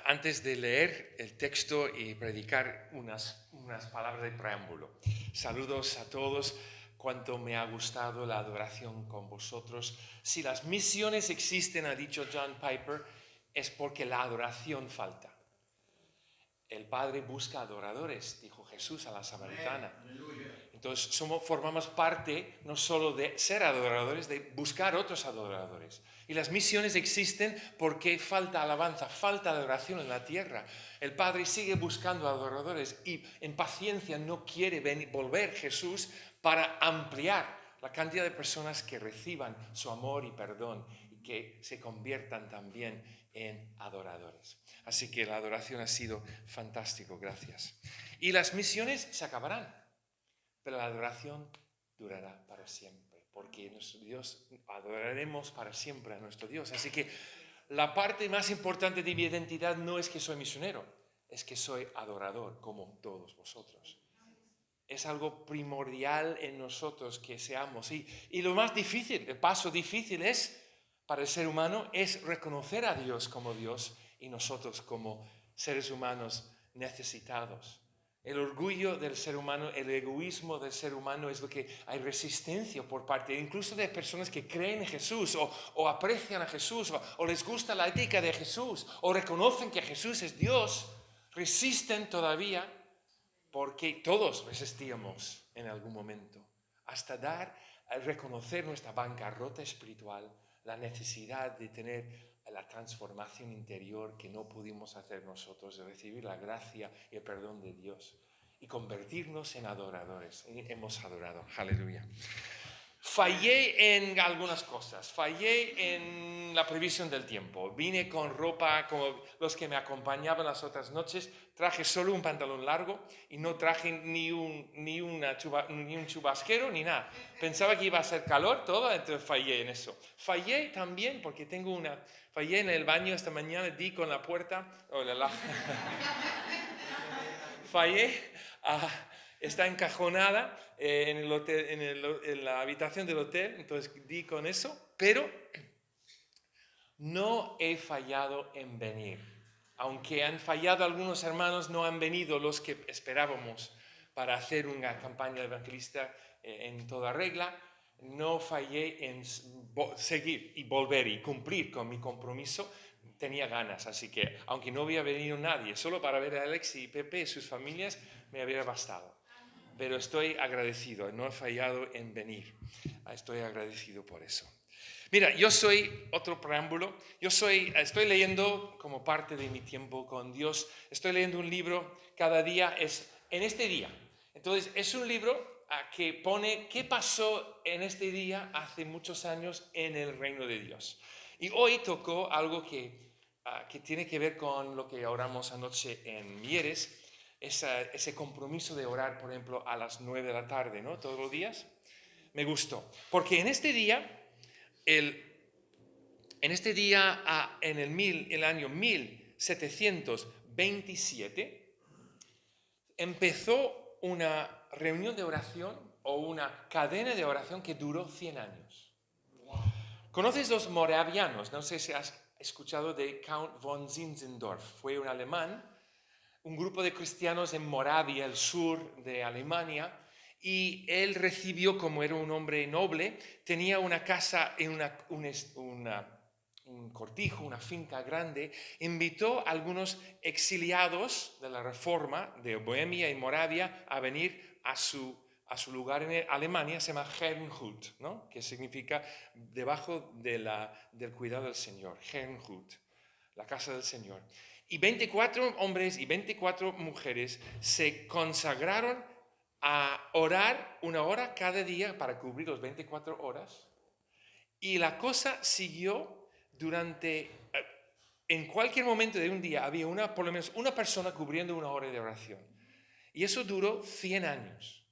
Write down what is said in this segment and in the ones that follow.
Antes de leer el texto y predicar unas palabras de preámbulo. Saludos a todos. Cuánto me ha gustado la adoración con vosotros. Si las misiones existen, ha dicho John Piper, es porque la adoración falta. El Padre busca adoradores, dijo Jesús a la samaritana. Entonces formamos parte no solo de ser adoradores, de buscar otros adoradores. Y las misiones existen porque falta alabanza, falta adoración en la tierra. El Padre sigue buscando adoradores y en paciencia no quiere volver Jesús para ampliar la cantidad de personas que reciban su amor y perdón y que se conviertan también en adoradores. Así que la adoración ha sido fantástico, gracias. Y las misiones se acabarán. Pero la adoración durará para siempre, porque nuestro Dios, adoraremos para siempre a nuestro Dios. Así que la parte más importante de mi identidad no es que soy misionero, es que soy adorador como todos vosotros. Es algo primordial en nosotros que seamos. Y lo más difícil, el paso difícil para el ser humano, es reconocer a Dios como Dios y nosotros como seres humanos necesitados. El orgullo del ser humano, el egoísmo del ser humano es lo que hay resistencia por parte, incluso de personas que creen en Jesús o aprecian a Jesús o les gusta la ética de Jesús o reconocen que Jesús es Dios, resisten todavía porque todos resistíamos en algún momento hasta reconocer nuestra bancarrota espiritual, la necesidad de tener la transformación interior que no pudimos hacer nosotros, de recibir la gracia y el perdón de Dios y convertirnos en adoradores. Hemos adorado, aleluya. Fallé en algunas cosas, fallé en la previsión del tiempo. Vine con ropa como los que me acompañaban las otras noches, traje solo un pantalón largo y no traje ni un chubasquero ni nada. Pensaba que iba a hacer calor todo, entonces fallé en eso. Fallé también porque fallé en el baño esta mañana, di con la puerta, fallé, está encajonada en el hotel, en la habitación del hotel, entonces di con eso, pero no he fallado en venir. Aunque han fallado algunos hermanos, no han venido los que esperábamos para hacer una campaña evangelista en toda regla. No fallé en seguir y volver y cumplir con mi compromiso. Tenía ganas, así que aunque no había venido nadie, solo para ver a Alex y Pepe y sus familias, me habría bastado. Pero estoy agradecido, no he fallado en venir. Estoy agradecido por eso. Mira, otro preámbulo, estoy leyendo como parte de mi tiempo con Dios, estoy leyendo un libro cada día, es en este día. Entonces, es un libro que pone qué pasó en este día hace muchos años en el reino de Dios. Y hoy tocó algo que tiene que ver con lo que oramos anoche en Mieres, ese compromiso de orar, por ejemplo, a las 9 de la tarde, ¿no? Todos los días. Me gustó, porque en este día en el año 1727, empezó una reunión de oración o una cadena de oración que duró 100 años. ¿Conoces los moravianos? No sé si has escuchado de Count von Zinzendorf. Fue un alemán, un grupo de cristianos en Moravia, el sur de Alemania, y él recibió, como era un hombre noble, tenía una casa en un cortijo, una finca grande, invitó a algunos exiliados de la Reforma de Bohemia y Moravia a venir a su lugar en Alemania, se llama Herrnhut, ¿no? Que significa debajo del cuidado del Señor, Herrnhut, la casa del Señor. Y 24 hombres y 24 mujeres se consagraron a orar 1 hora cada día para cubrir las 24 horas. Y la cosa siguió en cualquier momento de un día había por lo menos una persona cubriendo 1 hora de oración. Y eso duró 100 años.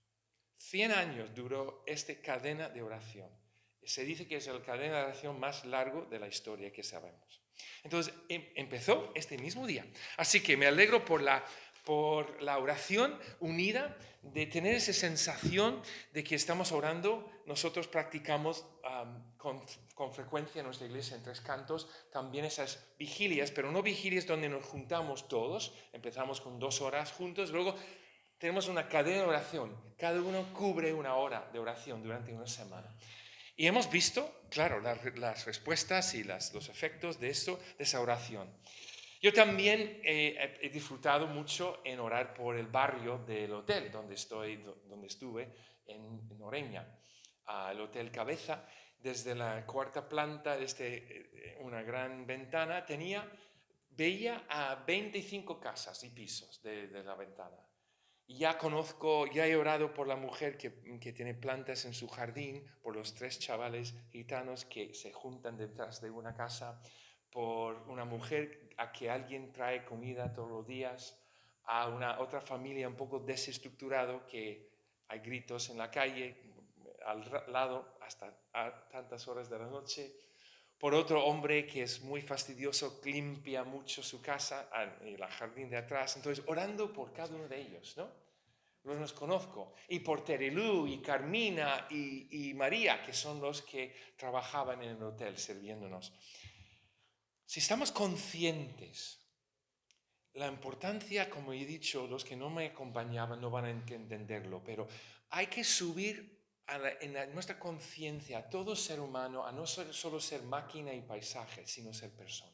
100 años duró esta cadena de oración. Se dice que es la cadena de oración más largo de la historia que sabemos. Entonces, empezó este mismo día. Así que me alegro por la oración unida, de tener esa sensación de que estamos orando. Nosotros practicamos con frecuencia en nuestra iglesia en Tres Cantos, también esas vigilias, pero no vigilias donde nos juntamos todos, empezamos con 2 horas juntos, luego tenemos una cadena de oración, cada uno cubre una hora de oración durante una semana. Y hemos visto, claro, las respuestas y los efectos de esa oración. Yo también he disfrutado mucho en orar por el barrio del hotel donde estuve en Oreña, al Hotel Cabeza. Desde la 4ª planta, desde una gran ventana, veía a 25 casas y pisos de la ventana. Y ya he orado por la mujer que tiene plantas en su jardín, por los 3 chavales gitanos que se juntan detrás de una casa, por una mujer a que alguien trae comida todos los días, a una otra familia un poco desestructurado que hay gritos en la calle, al lado, hasta a tantas horas de la noche, por otro hombre que es muy fastidioso, limpia mucho su casa, el jardín de atrás. Entonces, orando por cada uno de ellos, ¿no? Los conozco. Y por Terilú y Carmina y María, que son los que trabajaban en el hotel sirviéndonos. Si estamos conscientes, la importancia, como he dicho, los que no me acompañaban no van a entenderlo, pero hay que subir en nuestra conciencia a todo ser humano, a no solo ser máquina y paisaje, sino ser persona.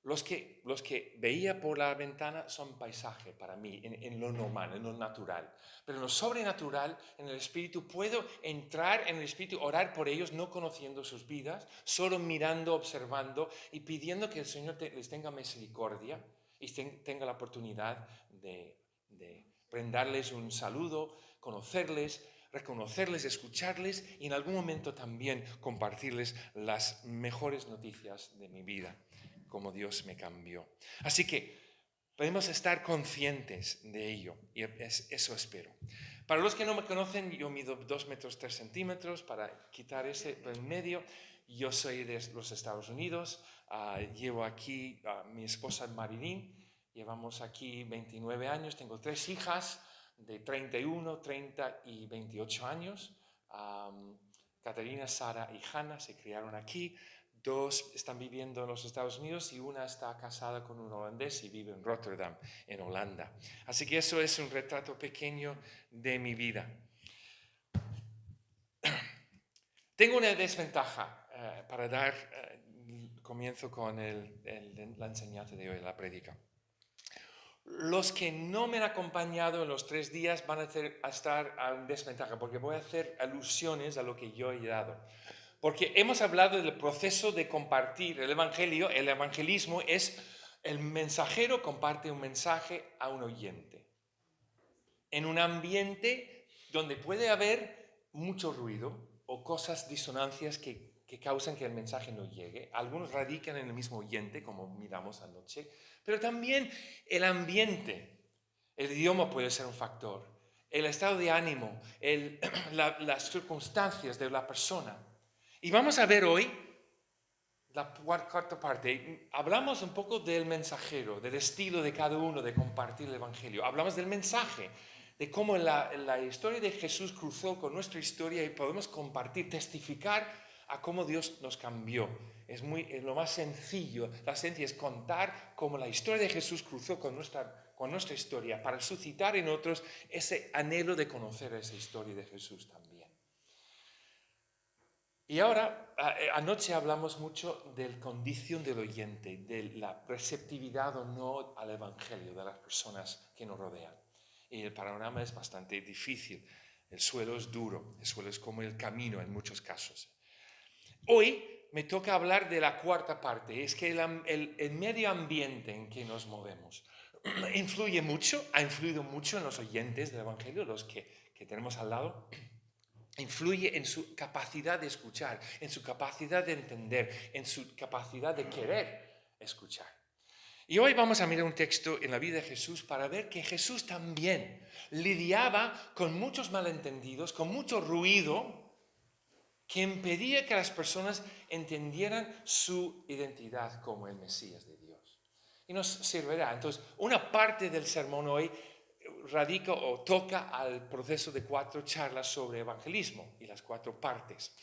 Los que veía por la ventana son paisaje para mí, en lo normal, en lo natural. Pero en lo sobrenatural, en el Espíritu, puedo entrar en el Espíritu, orar por ellos, no conociendo sus vidas, solo mirando, observando y pidiendo que el Señor les tenga misericordia y tenga la oportunidad de brindarles un saludo, conocerles, reconocerles, escucharles y en algún momento también compartirles las mejores noticias de mi vida, como Dios me cambió. Así que podemos estar conscientes de ello y eso espero. Para los que no me conocen, yo mido 2 metros 3 centímetros, para quitar ese en medio. Yo soy de los Estados Unidos, llevo aquí a mi esposa Marilyn, llevamos aquí 29 años, tengo 3 hijas de 31, 30 y 28 años. Caterina, Sara y Hannah se criaron aquí. 2 están viviendo en los Estados Unidos y una está casada con un holandés y vive en Rotterdam, en Holanda. Así que eso es un retrato pequeño de mi vida. Tengo una desventaja para dar comienzo con la enseñanza de hoy, la prédica. Los que no me han acompañado en los 3 días van a estar en desventaja porque voy a hacer alusiones a lo que yo he dado. Porque hemos hablado del proceso de compartir el Evangelio. El evangelismo es el mensajero comparte un mensaje a un oyente. En un ambiente donde puede haber mucho ruido o cosas, disonancias que causan que el mensaje no llegue. Algunos radican en el mismo oyente, como miramos anoche, pero también el ambiente. El idioma puede ser un factor. El estado de ánimo, las circunstancias de la persona. Y vamos a ver hoy la 4ª parte. Hablamos un poco del mensajero, del estilo de cada uno de compartir el Evangelio. Hablamos del mensaje, de cómo la historia de Jesús cruzó con nuestra historia y podemos compartir, testificar a cómo Dios nos cambió. Es lo más sencillo. La esencia es contar cómo la historia de Jesús cruzó con nuestra historia para suscitar en otros ese anhelo de conocer esa historia de Jesús también. Y ahora, anoche hablamos mucho de la condición del oyente, de la receptividad o no al Evangelio de las personas que nos rodean. Y el panorama es bastante difícil. El suelo es duro, el suelo es como el camino en muchos casos. Hoy me toca hablar de la 4ª parte, es que el medio ambiente en que nos movemos ha influido mucho en los oyentes del Evangelio, los que tenemos al lado. Influye en su capacidad de escuchar, en su capacidad de entender, en su capacidad de querer escuchar. Y hoy vamos a mirar un texto en la vida de Jesús para ver que Jesús también lidiaba con muchos malentendidos, con mucho ruido que impedía que las personas entendieran su identidad como el Mesías de Dios. Y nos servirá. Entonces, una parte del sermón hoy radica o toca al proceso de 4 charlas sobre evangelismo y las 4 partes.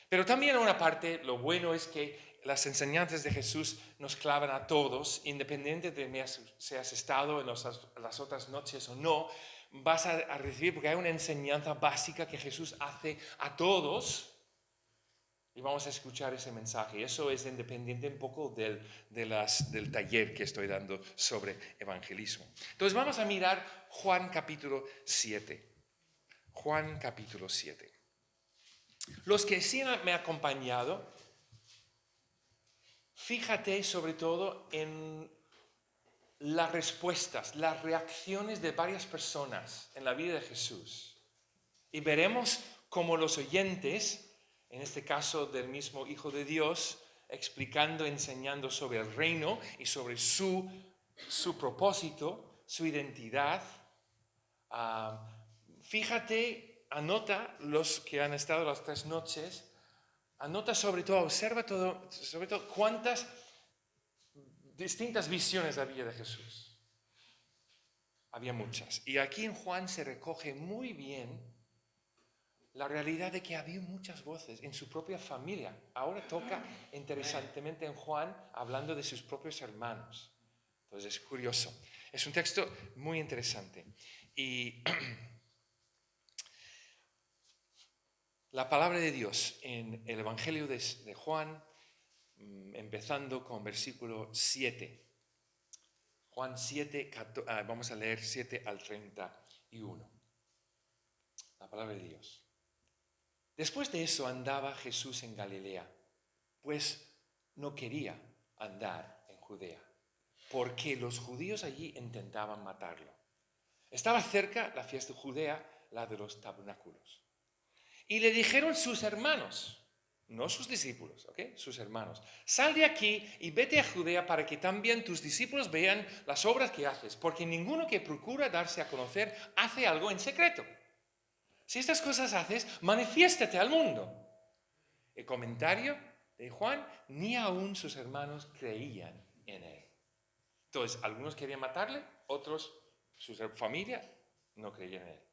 Pero también una parte, lo bueno es que las enseñanzas de Jesús nos clavan a todos, independiente de si has estado en las otras noches o no, vas a recibir, porque hay una enseñanza básica que Jesús hace a todos y vamos a escuchar ese mensaje. Eso es independiente un poco del taller que estoy dando sobre evangelismo. Entonces vamos a mirar Juan capítulo 7. Juan capítulo 7. Los que sí me han acompañado, fíjate sobre todo en las respuestas, las reacciones de varias personas en la vida de Jesús. Y veremos cómo los oyentes, en este caso del mismo Hijo de Dios, explicando, enseñando sobre el reino y sobre su propósito, su identidad. Fíjate, anota los que han estado las 3 noches, anota sobre todo, observa todo, sobre todo cuántas distintas visiones había de Jesús. Había muchas. Y aquí en Juan se recoge muy bien la realidad de que había muchas voces en su propia familia. Ahora toca interesantemente en Juan hablando de sus propios hermanos. Entonces es curioso. Es un texto muy interesante. Y la palabra de Dios en el Evangelio de Juan, empezando con versículo 7. Juan 7, vamos a leer 7 al 31. La palabra de Dios. Después de eso andaba Jesús en Galilea, pues no quería andar en Judea, porque los judíos allí intentaban matarlo. Estaba cerca la fiesta judea, la de los tabernáculos. Y le dijeron sus hermanos, no sus discípulos, ¿ok? Sus hermanos, sal de aquí y vete a Judea para que también tus discípulos vean las obras que haces, porque ninguno que procura darse a conocer hace algo en secreto. Si estas cosas haces, manifiéstate al mundo. El comentario de Juan, ni aún sus hermanos creían en él. Entonces, algunos querían matarle, otros, su familia, no creían en él.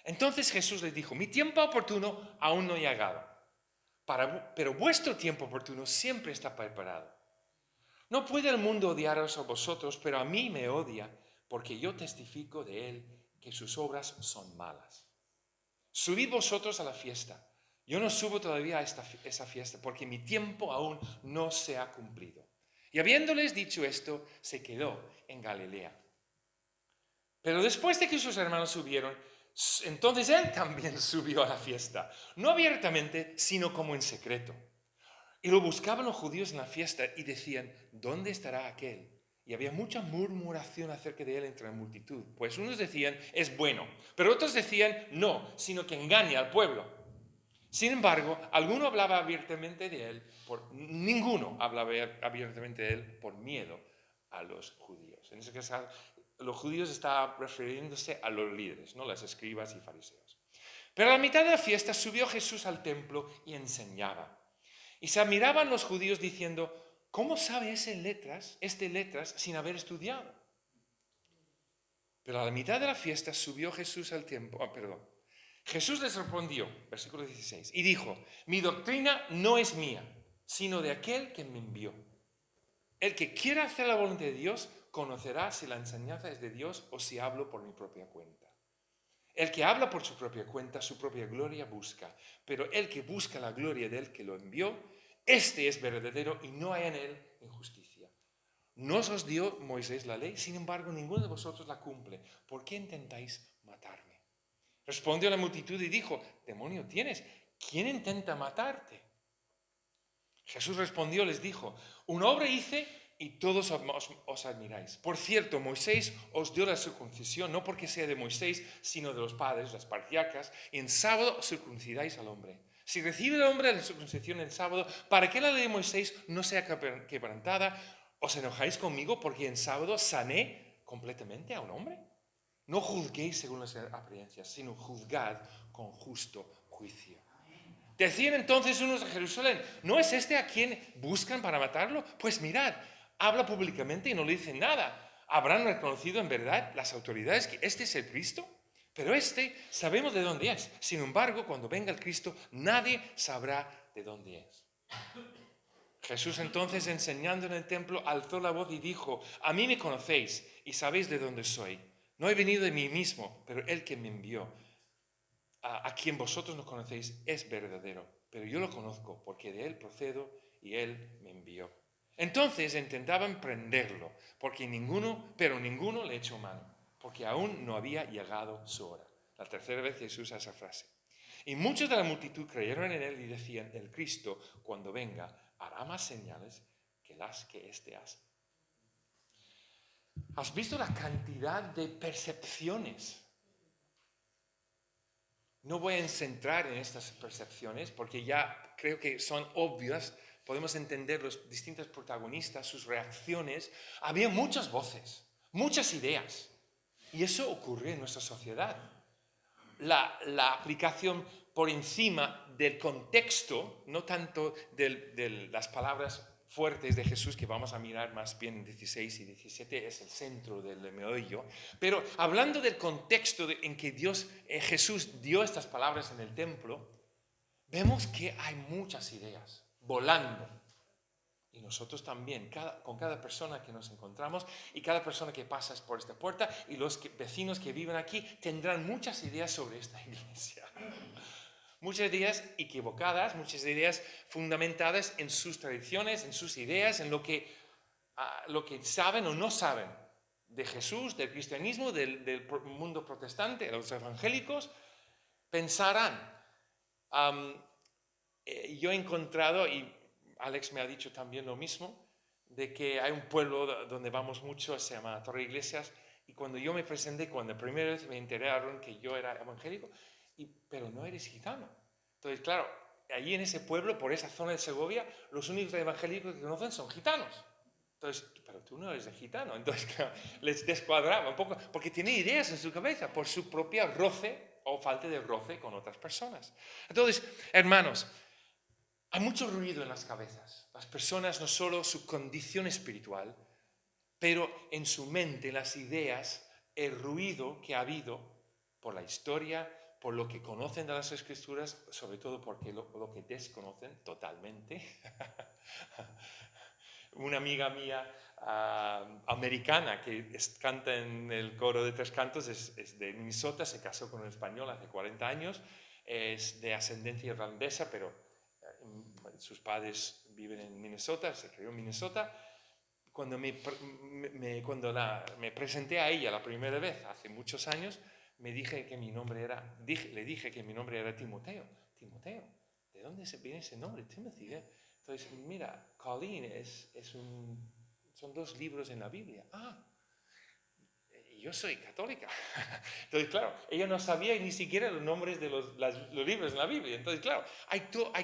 Entonces Jesús les dijo, mi tiempo oportuno aún no ha llegado, pero vuestro tiempo oportuno siempre está preparado. No puede el mundo odiaros a vosotros, pero a mí me odia, porque yo testifico de él que sus obras son malas. Subid vosotros a la fiesta. Yo no subo todavía a esa fiesta, porque mi tiempo aún no se ha cumplido. Y habiéndoles dicho esto, se quedó en Galilea. Pero después de que sus hermanos subieron, entonces él también subió a la fiesta, no abiertamente, sino como en secreto. Y lo buscaban los judíos en la fiesta y decían, ¿dónde estará aquel? Y había mucha murmuración acerca de él entre la multitud. Pues unos decían, es bueno, pero otros decían, no, sino que engaña al pueblo. Sin embargo, ninguno hablaba abiertamente de él por miedo a los judíos. En ese caso, los judíos estaban refiriéndose a los líderes, ¿no? Las escribas y fariseos. Pero a la mitad de la fiesta subió Jesús al templo y enseñaba. Y se admiraban los judíos diciendo, ¿cómo sabe este letras sin haber estudiado? Pero a la mitad de la fiesta subió Jesús al templo. Jesús les respondió, versículo 16, y dijo, mi doctrina no es mía, sino de aquel que me envió. El que quiera hacer la voluntad de Dios conocerá si la enseñanza es de Dios o si hablo por mi propia cuenta. El que habla por su propia cuenta, su propia gloria busca, pero el que busca la gloria del que lo envió, este es verdadero y no hay en él injusticia. No os dio Moisés la ley, sin embargo ninguno de vosotros la cumple. ¿Por qué intentáis matarme? Respondió la multitud y dijo, demonio tienes, ¿quién intenta matarte? Jesús respondió, les dijo, una obra hice y todos os admiráis. Por cierto, Moisés os dio la circuncisión, no porque sea de Moisés, sino de los padres, las patriarcas, y en sábado circuncidáis al hombre. Si recibe el hombre la circuncisión en sábado, ¿para qué la ley de Moisés no sea quebrantada? ¿Os enojáis conmigo porque en sábado sané completamente a un hombre? No juzguéis según las apariencias, sino juzgad con justo juicio. Decían entonces unos de Jerusalén, ¿no es este a quien buscan para matarlo? Pues mirad, habla públicamente y no le dicen nada. ¿Habrán reconocido en verdad las autoridades que este es el Cristo? Pero sabemos de dónde es. Sin embargo, cuando venga el Cristo, nadie sabrá de dónde es. Jesús entonces, enseñando en el templo, alzó la voz y dijo: a mí me conocéis y sabéis de dónde soy. No he venido de mí mismo, pero el que me envió, a quien vosotros no conocéis, es verdadero. Pero yo lo conozco porque de él procedo y él me envió. Entonces intentaban prenderlo, pero ninguno le echó mano, porque aún no había llegado su hora. La tercera vez Jesús usa esa frase. Y muchos de la multitud creyeron en él y decían: el Cristo, cuando venga, hará más señales que las que éste hace. ¿Has visto la cantidad de percepciones? No voy a centrar en estas percepciones porque ya creo que son obvias. Podemos entender los distintos protagonistas, sus reacciones. Había muchas voces, muchas ideas. Y eso ocurre en nuestra sociedad. La aplicación por encima del contexto, no tanto de las palabras fuertes de Jesús, que vamos a mirar más bien en 16 y 17, es el centro del meollo, pero hablando del contexto en que Jesús dio estas palabras en el templo, vemos que hay muchas ideas volando. Y nosotros también, con cada persona que nos encontramos y cada persona que pasa por esta puerta y los vecinos que viven aquí tendrán muchas ideas sobre esta iglesia. Muchas ideas equivocadas, muchas ideas fundamentadas en sus tradiciones, en sus ideas, en lo que saben o no saben de Jesús, del cristianismo, del mundo protestante, de los evangélicos. Pensarán. Yo he encontrado, y Alex me ha dicho también lo mismo, de que hay un pueblo donde vamos mucho, se llama Torre Iglesias, y cuando yo me presenté, cuando la primera vez me enteraron que yo era evangélico, pero no eres gitano. Entonces, claro, allí en ese pueblo, por esa zona de Segovia, los únicos evangélicos que conocen son gitanos. Entonces, pero tú no eres de gitano. Entonces, claro, les descuadraba un poco, porque tiene ideas en su cabeza por su propia roce o falta de roce con otras personas. Entonces, hermanos, hay mucho ruido en las cabezas. Las personas, no solo su condición espiritual, pero en su mente, las ideas, el ruido que ha habido por la historia, por lo que conocen de las Escrituras, sobre todo porque lo que desconocen totalmente. Una amiga mía americana que canta en el coro de Tres Cantos es de Minnesota, se casó con un español hace 40 años, es de ascendencia irlandesa, pero sus padres viven en Minnesota, se crió en Minnesota. Cuando me presenté a ella la primera vez, hace muchos años, le dije que mi nombre era Timoteo. Timoteo, ¿de dónde viene ese nombre? Timothy. Entonces, mira, Colleen son 2 libros en la Biblia. Yo soy católica. Entonces, claro, ella no sabía ni siquiera los nombres de los libros en la Biblia. Entonces, claro,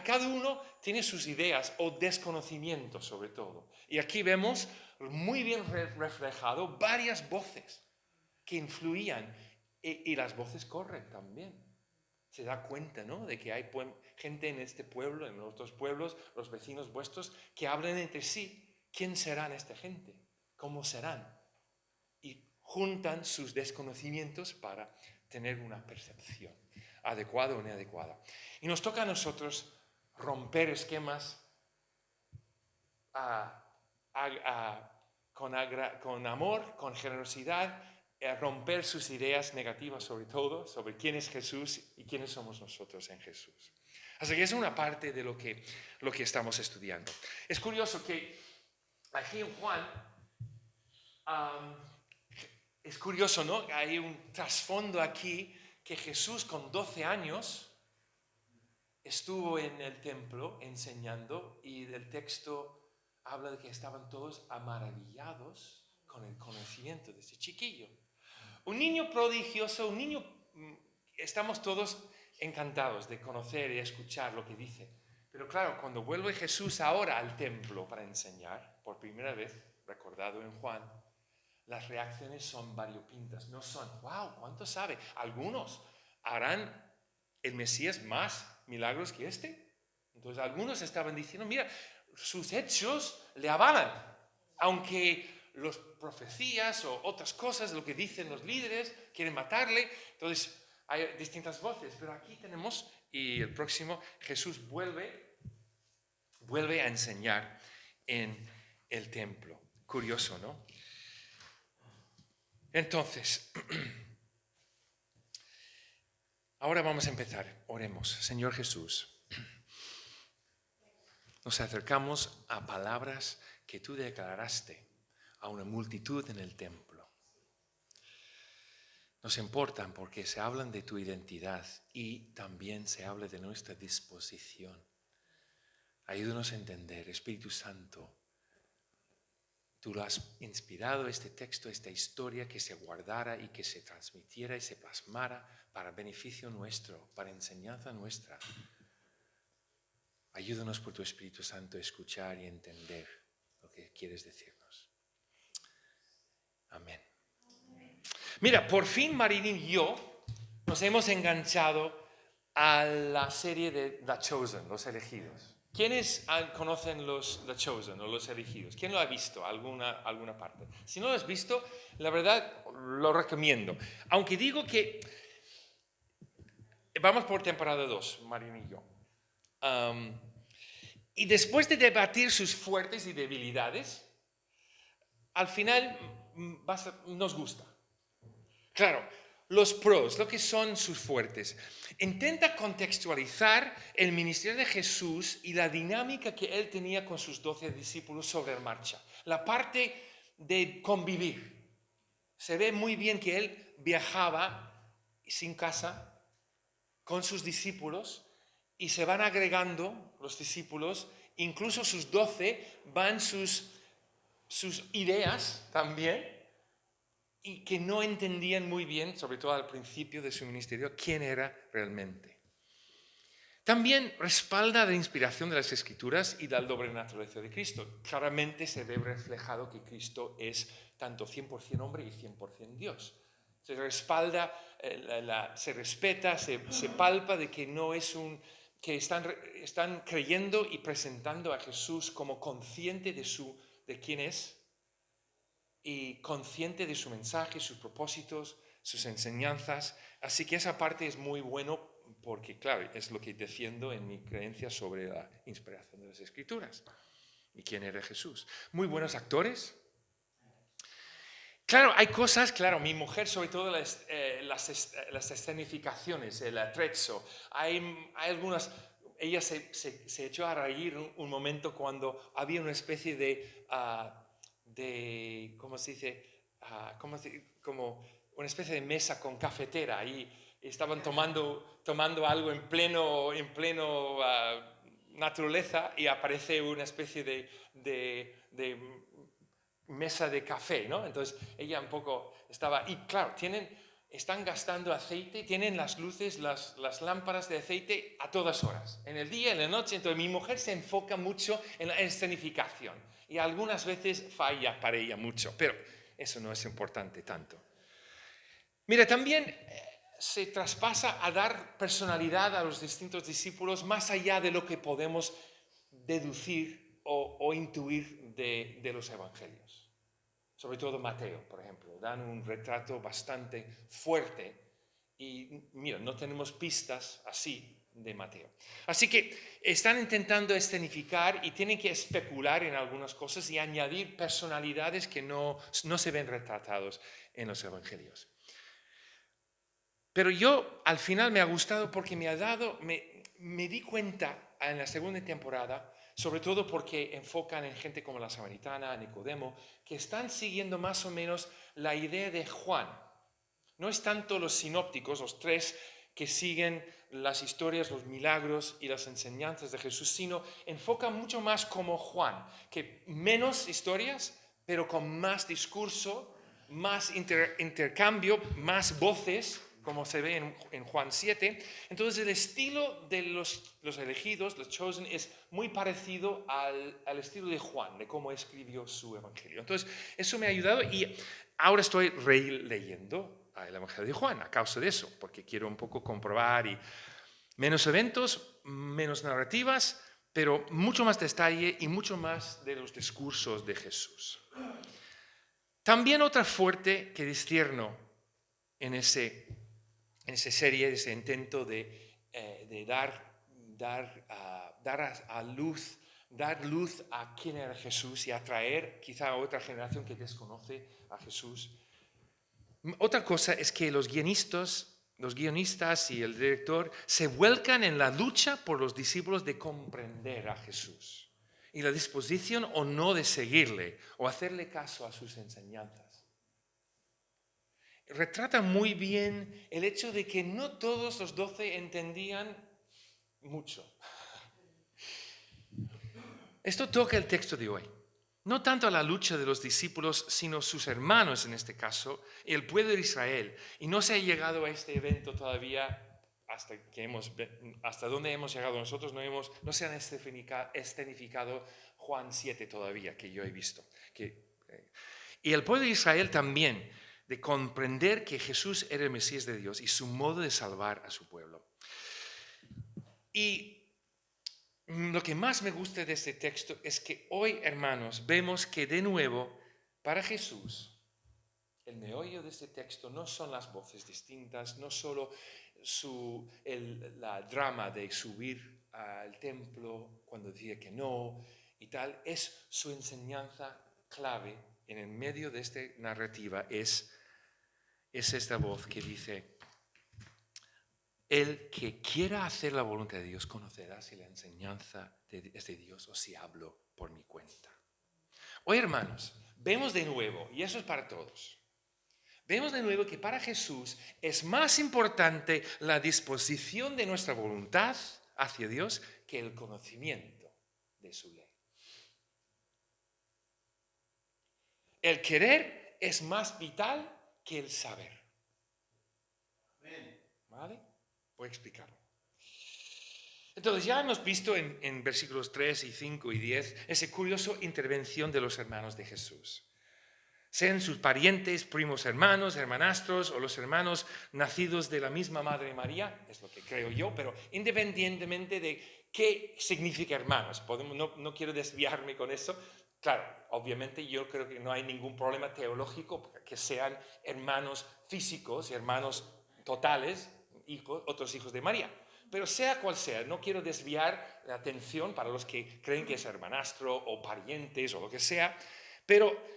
cada uno tiene sus ideas o desconocimiento sobre todo. Y aquí vemos muy bien reflejado varias voces que influían y las voces corren también. Se da cuenta, ¿no?, de que hay gente en este pueblo, en otros pueblos, los vecinos vuestros, que hablan entre sí. ¿Quién serán esta gente? ¿Cómo serán? Y juntan sus desconocimientos para tener una percepción adecuada o inadecuada. Y nos toca a nosotros romper esquemas con amor, con generosidad, romper sus ideas negativas sobre todo, sobre quién es Jesús y quiénes somos nosotros en Jesús. Así que es una parte de lo que estamos estudiando. Es curioso que aquí en Juan, es curioso, ¿no? Hay un trasfondo aquí que Jesús con 12 años estuvo en el templo enseñando y el texto habla de que estaban todos maravillados con el conocimiento de ese chiquillo. Un niño prodigioso, estamos todos encantados de conocer y escuchar lo que dice. Pero claro, cuando vuelve Jesús ahora al templo para enseñar, por primera vez, recordado en Juan, las reacciones son variopintas. No son, wow, ¿cuánto sabe? Algunos harán el Mesías más milagros que este. Entonces algunos estaban diciendo, mira, sus hechos le avalan. Aunque las profecías o otras cosas, lo que dicen los líderes, quieren matarle. Entonces hay distintas voces, pero aquí tenemos, y el próximo, Jesús vuelve a enseñar en el templo. Curioso, ¿no? Entonces, ahora vamos a empezar. Oremos. Señor Jesús, nos acercamos a palabras que tú declaraste a una multitud en el templo. Nos importan porque se hablan de tu identidad y también se habla de nuestra disposición. Ayúdanos a entender, Espíritu Santo, tú lo has inspirado este texto, esta historia, que se guardara y que se transmitiera y se plasmara para beneficio nuestro, para enseñanza nuestra. Ayúdanos por tu Espíritu Santo a escuchar y entender lo que quieres decirnos. Amén. Mira, por fin Marín y yo nos hemos enganchado a la serie de The Chosen, los elegidos. ¿Quiénes conocen The Chosen o los elegidos? ¿Quién lo ha visto? ¿Alguna parte? Si no lo has visto, la verdad lo recomiendo. Aunque digo que vamos por temporada 2, Marín y yo. Y después de debatir sus fuertes y debilidades, al final nos gusta. Claro, los pros, lo que son sus fuertes. Intenta contextualizar el ministerio de Jesús y la dinámica que él tenía con sus 12 discípulos sobre la marcha. La parte de convivir. Se ve muy bien que él viajaba sin casa con sus discípulos y se van agregando los discípulos, incluso sus 12 van sus ideas también, y que no entendían muy bien, sobre todo al principio de su ministerio, quién era realmente. También respalda la inspiración de las Escrituras y la doble naturaleza de Cristo. Claramente se ve reflejado que Cristo es tanto 100% hombre y 100% Dios. Se respalda, se respeta, se palpa de que no es que están creyendo y presentando a Jesús como consciente de quién es, y consciente de su mensaje, sus propósitos, sus enseñanzas. Así que esa parte es muy bueno porque, claro, es lo que defiendo en mi creencia sobre la inspiración de las Escrituras y quién era Jesús. Muy buenos actores. Claro, hay cosas, claro, mi mujer, sobre todo las escenificaciones, el atrezzo, hay algunas. Ella se echó a reír un momento cuando había una especie de ¿cómo se dice? Como una especie de mesa con cafetera y estaban tomando algo en pleno naturaleza y aparece una especie de mesa de café, ¿no? Entonces ella un poco estaba, y claro, están gastando aceite, tienen las luces, las lámparas de aceite a todas horas, en el día, en la noche. Entonces mi mujer se enfoca mucho en la escenificación y algunas veces falla para ella mucho, pero eso no es importante tanto. Mira, también se traspasa a dar personalidad a los distintos discípulos más allá de lo que podemos deducir o intuir de los evangelios. Sobre todo Mateo, por ejemplo, dan un retrato bastante fuerte y mira, no tenemos pistas así de Mateo. Así que están intentando escenificar y tienen que especular en algunas cosas y añadir personalidades que no se ven retratados en los evangelios. Pero yo al final me ha gustado porque me di cuenta en la segunda temporada, sobre todo porque enfocan en gente como la samaritana, Nicodemo, que están siguiendo más o menos la idea de Juan. No es tanto los sinópticos, los tres que siguen las historias, los milagros y las enseñanzas de Jesús, sino enfocan mucho más como Juan, que menos historias, pero con más discurso, más intercambio, más voces, como se ve en Juan 7. Entonces el estilo de los elegidos, los chosen, es muy parecido al estilo de Juan, de cómo escribió su evangelio. Entonces eso me ha ayudado y ahora estoy releyendo el evangelio de Juan a causa de eso, porque quiero un poco comprobar y menos eventos, menos narrativas, pero mucho más detalle y mucho más de los discursos de Jesús. También otra fuerte que discierno en esa serie, ese intento de dar luz a quién era Jesús y atraer quizá a otra generación que desconoce a Jesús. Otra cosa es que los guionistas y el director se vuelcan en la lucha por los discípulos de comprender a Jesús y la disposición o no de seguirle o hacerle caso a sus enseñanzas. Retrata muy bien el hecho de que no todos los 12 entendían mucho. Esto toca el texto de hoy. No tanto la lucha de los discípulos, sino sus hermanos en este caso, y el pueblo de Israel. Y no se ha llegado a este evento todavía hasta donde hemos llegado nosotros, no se han escenificado Juan 7 todavía, que yo he visto. Y el pueblo de Israel también, de comprender que Jesús era el Mesías de Dios y su modo de salvar a su pueblo. Y lo que más me gusta de este texto es que hoy, hermanos, vemos que de nuevo, para Jesús, el meollo de este texto no son las voces distintas, no solo la drama de subir al templo cuando decía que no y tal, es su enseñanza clave en el medio de esta narrativa, es esta voz que dice: el que quiera hacer la voluntad de Dios conocerá si la enseñanza es de Dios o si hablo por mi cuenta. Hoy, hermanos, vemos de nuevo, y eso es para todos, vemos de nuevo que para Jesús es más importante la disposición de nuestra voluntad hacia Dios que el conocimiento de su ley. El querer es más vital que el saber. ¿Vale? Voy a explicarlo. Entonces ya hemos visto en versículos 3 y 5 y 10 esa curiosa intervención de los hermanos de Jesús. Sean sus parientes, primos hermanos, hermanastros o los hermanos nacidos de la misma Madre María, es lo que creo yo, pero independientemente de qué significa hermanos, no quiero desviarme con eso. Claro, obviamente yo creo que no hay ningún problema teológico que sean hermanos físicos y hermanos totales, otros hijos de María. Pero sea cual sea, no quiero desviar la atención para los que creen que es hermanastro o parientes o lo que sea, pero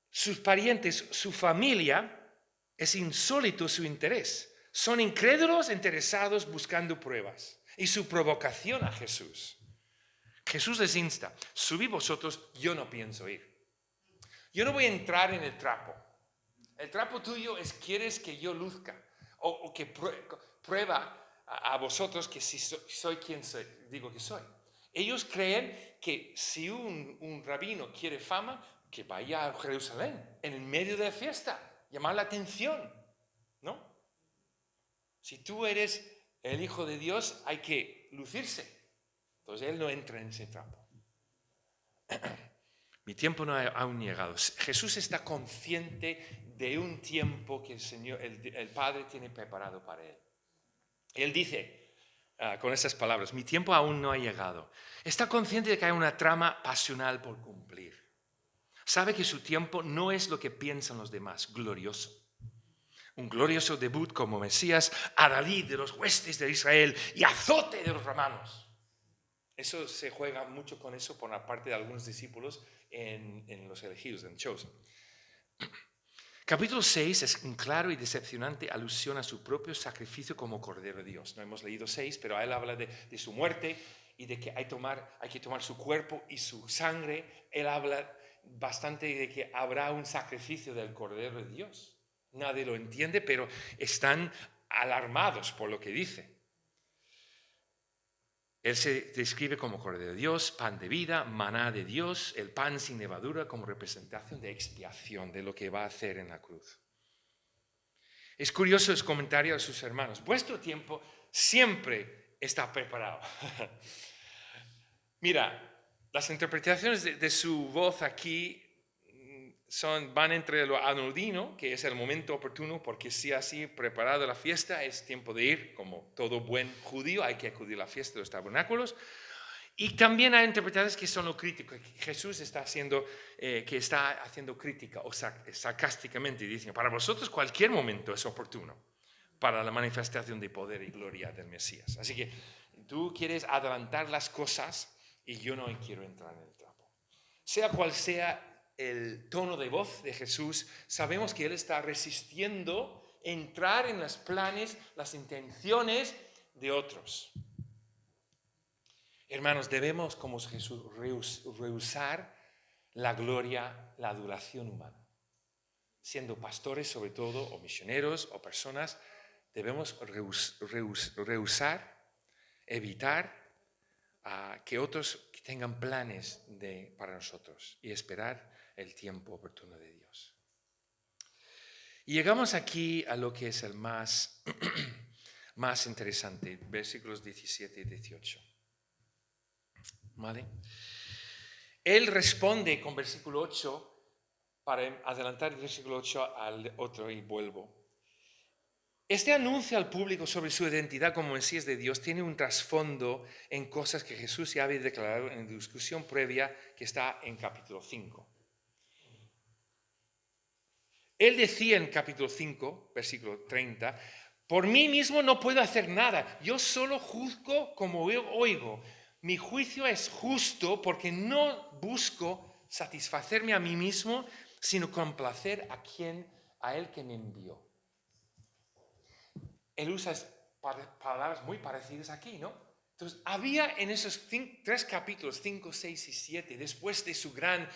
sus parientes, su familia, es insólito su interés. Son incrédulos interesados buscando pruebas. Y su provocación a Jesús. Jesús les insta: subid vosotros, yo no pienso ir. Yo no voy a entrar en el trapo. El trapo tuyo es: quieres que yo luzca o que prueba a vosotros que si soy quien digo que soy. Ellos creen que si un rabino quiere fama, que vaya a Jerusalén en el medio de la fiesta, llamar la atención, ¿no? Si tú eres el Hijo de Dios, hay que lucirse. Entonces él no entra en ese trapo. Mi tiempo no ha aún llegado. Jesús está consciente de un tiempo que el Padre tiene preparado para él. Él dice con esas palabras: mi tiempo aún no ha llegado. Está consciente de que hay una trama pasional por cumplir. Sabe que su tiempo no es lo que piensan los demás, glorioso. Un glorioso debut como Mesías, adalid de los huestes de Israel y azote de los romanos. Eso se juega mucho con eso por la parte de algunos discípulos en los elegidos, en Chosen. Capítulo 6 es un claro y decepcionante alusión a su propio sacrificio como Cordero de Dios. No hemos leído 6, pero él habla de su muerte y de que hay que tomar su cuerpo y su sangre. Él habla bastante de que habrá un sacrificio del Cordero de Dios. Nadie lo entiende, pero están alarmados por lo que dice. Él se describe como Cordero de Dios, pan de vida, maná de Dios, el pan sin levadura como representación de expiación de lo que va a hacer en la cruz. Es curioso el comentario de sus hermanos: vuestro tiempo siempre está preparado. Mira, las interpretaciones de su voz aquí van entre lo anodino, que es el momento oportuno, porque si así preparado la fiesta es tiempo de ir, como todo buen judío hay que acudir a la fiesta de los tabernáculos, Y también hay interpretaciones que son lo crítico, que Jesús está haciendo crítica o sarcásticamente, diciendo, para vosotros cualquier momento es oportuno para la manifestación de poder y gloria del Mesías. Así que tú quieres adelantar las cosas y yo no quiero entrar en el trapo. Sea cual sea el tono de voz de Jesús, sabemos que Él está resistiendo entrar en los planes, las intenciones de otros. Hermanos, debemos, como Jesús, rehusar la gloria, la adoración humana. Siendo pastores, sobre todo, o misioneros, o personas, debemos rehusar, evitar que otros tengan planes para nosotros y esperar el tiempo oportuno de Dios. Y llegamos aquí a lo que es el más interesante, versículos 17 y 18. ¿Vale? Él responde con versículo 8, para adelantar el versículo 8 al otro y vuelvo. Este anuncio al público sobre su identidad como Mesías de Dios tiene un trasfondo en cosas que Jesús ya había declarado en la discusión previa que está en capítulo 5. Él decía en capítulo 5, versículo 30, por mí mismo no puedo hacer nada, yo solo juzgo como oigo. Mi juicio es justo porque no busco satisfacerme a mí mismo, sino complacer a él que me envió. Él usa palabras muy parecidas aquí, ¿no? Entonces, había en esos 3 capítulos, 5, 6 y 7, después de su gran